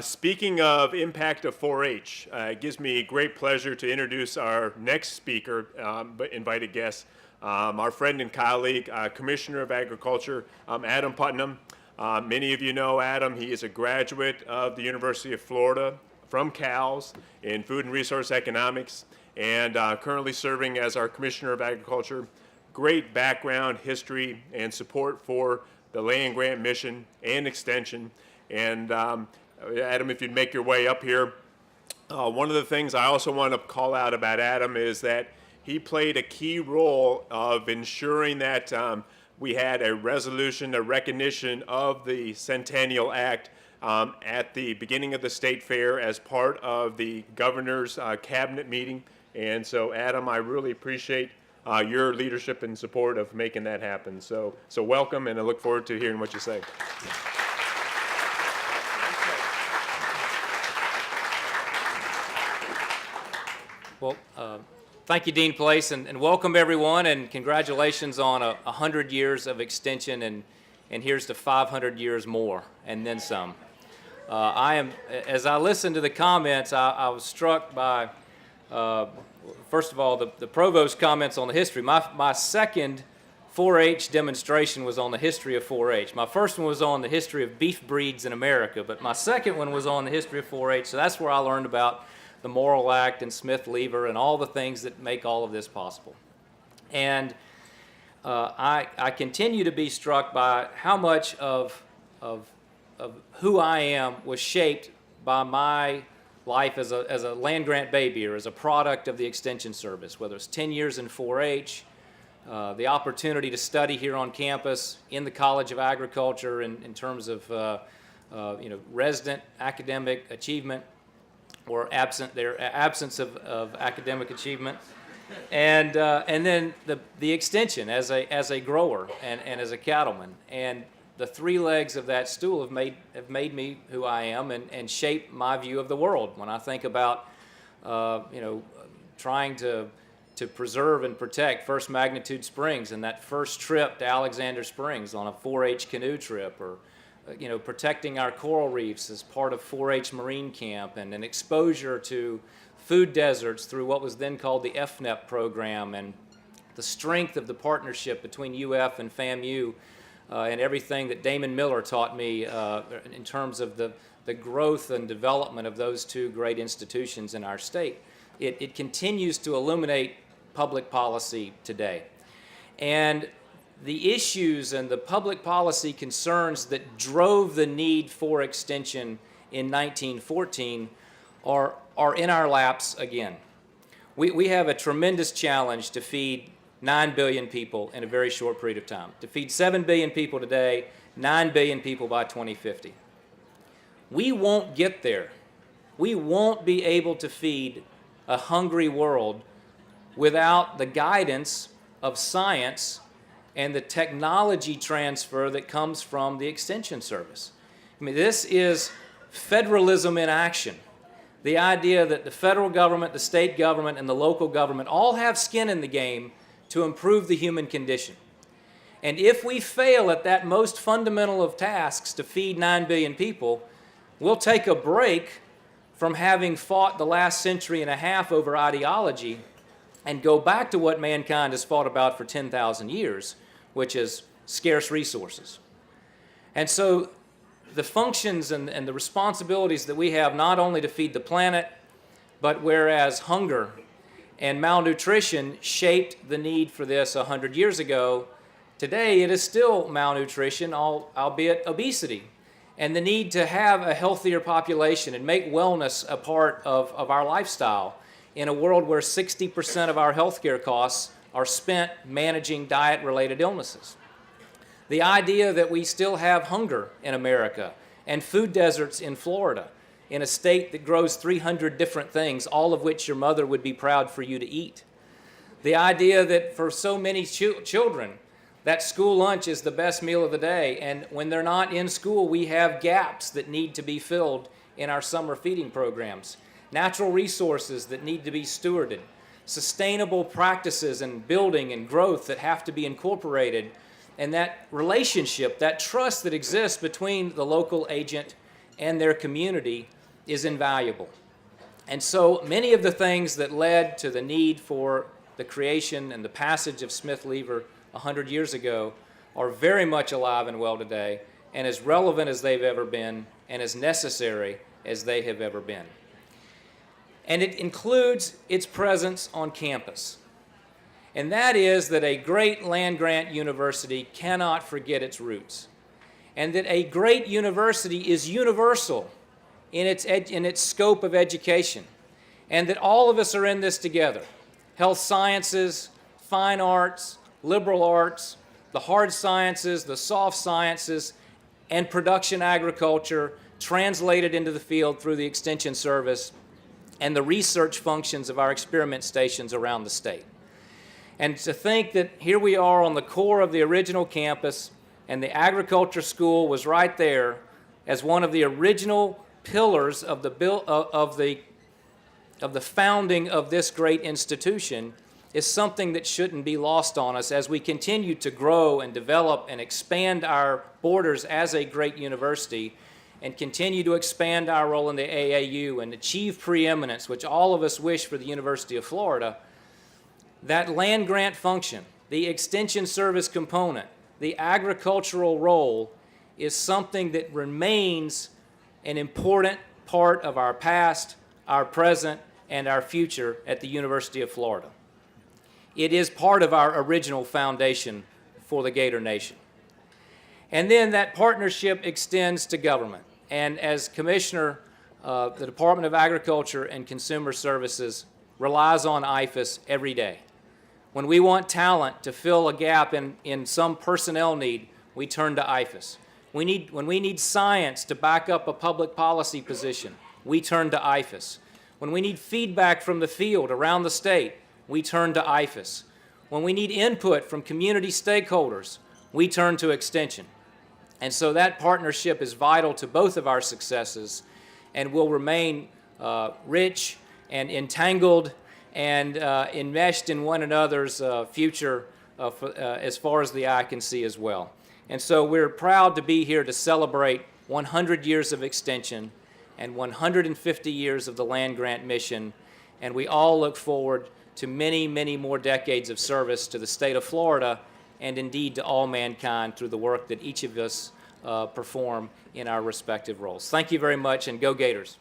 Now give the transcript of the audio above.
Speaking of impact of 4-H, it gives me great pleasure to introduce our next speaker, invited guest, our friend and colleague, Commissioner of Agriculture, Adam Putnam. Many of you know Adam. He is a graduate of the University of Florida from CALS in Food and Resource Economics, and currently serving as our Commissioner of Agriculture. Great background, history, and support for the land grant mission and extension. And Adam, if you'd make your way up here. One of the things I also want to call out about Adam is that he played a key role of ensuring that we had a resolution, a recognition of the Centennial Act at the beginning of the State Fair as part of the governor's cabinet meeting. And so, Adam, I really appreciate your leadership and support of making that happen. So welcome, and I look forward to hearing what you say. Well, thank you, Dean Place, and welcome everyone, and congratulations on 100 years of extension, and here's to 500 years more, and then some. As I listened to the comments, I was struck by, first of all, the provost's comments on the history. My second 4-H demonstration was on the history of 4-H. My first one was on the history of beef breeds in America, but my second one was on the history of 4-H, so that's where I learned about the Morrill Act and Smith-Lever and all the things that make all of this possible. And I continue to be struck by how much of who I am was shaped by my life as a land grant baby or as a product of the Extension Service, whether it's 10 years in 4-H, the opportunity to study here on campus in the College of Agriculture in terms of resident academic achievement, or absence of academic achievement, and then the extension as a grower and as a cattleman, and the three legs of that stool have made me who I am and shaped my view of the world. When I think about trying to preserve and protect First Magnitude Springs and that first trip to Alexander Springs on a 4-H canoe trip, or protecting our coral reefs as part of 4-H Marine Camp, and an exposure to food deserts through what was then called the FNEP program, and the strength of the partnership between UF and FAMU, and everything that Damon Miller taught me in terms of the growth and development of those two great institutions in our state. It continues to illuminate public policy today. And the issues and the public policy concerns that drove the need for extension in 1914 are in our laps again. We have a tremendous challenge to feed 9 billion people in a very short period of time. To feed 7 billion people today, 9 billion people by 2050. We won't get there. We won't be able to feed a hungry world without the guidance of science and the technology transfer that comes from the Extension Service. I mean, this is federalism in action. The idea that the federal government, the state government, and the local government all have skin in the game to improve the human condition. And if we fail at that most fundamental of tasks to feed 9 billion people, we'll take a break from having fought the last century and a half over ideology and go back to what mankind has fought about for 10,000 years, which is scarce resources. And so the functions and the responsibilities that we have, not only to feed the planet, but whereas hunger and malnutrition shaped the need for this 100 years ago, today it is still malnutrition, albeit obesity, and the need to have a healthier population and make wellness a part of our lifestyle in a world where 60% of our healthcare costs are spent managing diet-related illnesses. The idea that we still have hunger in America and food deserts in Florida, in a state that grows 300 different things, all of which your mother would be proud for you to eat. The idea that for so many children, that school lunch is the best meal of the day, and when they're not in school, we have gaps that need to be filled in our summer feeding programs. Natural resources that need to be stewarded, sustainable practices and building and growth that have to be incorporated, and that relationship, that trust that exists between the local agent and their community is invaluable. And so many of the things that led to the need for the creation and the passage of Smith-Lever 100 years ago are very much alive and well today, and as relevant as they've ever been, and as necessary as they have ever been. And it includes its presence on campus. And that is that a great land-grant university cannot forget its roots, and that a great university is universal in its scope of education, and that all of us are in this together. Health sciences, fine arts, liberal arts, the hard sciences, the soft sciences, and production agriculture translated into the field through the Extension Service and the research functions of our experiment stations around the state. And to think that here we are on the core of the original campus, and the agriculture school was right there as one of the original pillars of the founding of this great institution, is something that shouldn't be lost on us as we continue to grow and develop and expand our borders as a great university, and continue to expand our role in the AAU and achieve preeminence, which all of us wish for the University of Florida. That land grant function, the extension service component, the agricultural role is something that remains an important part of our past, our present, and our future at the University of Florida. It is part of our original foundation for the Gator Nation. And then that partnership extends to government. And as Commissioner, the Department of Agriculture and Consumer Services relies on IFAS every day. When we want talent to fill a gap in some personnel need, we turn to IFAS. When we need science to back up a public policy position, we turn to IFAS. When we need feedback from the field around the state, we turn to IFAS. When we need input from community stakeholders, we turn to Extension. And so that partnership is vital to both of our successes and will remain rich and entangled and enmeshed in one another's future as far as the eye can see as well. And so we're proud to be here to celebrate 100 years of Extension and 150 years of the land grant mission, and we all look forward to many, many more decades of service to the state of Florida and indeed to all mankind through the work that each of us perform in our respective roles. Thank you very much, and go Gators.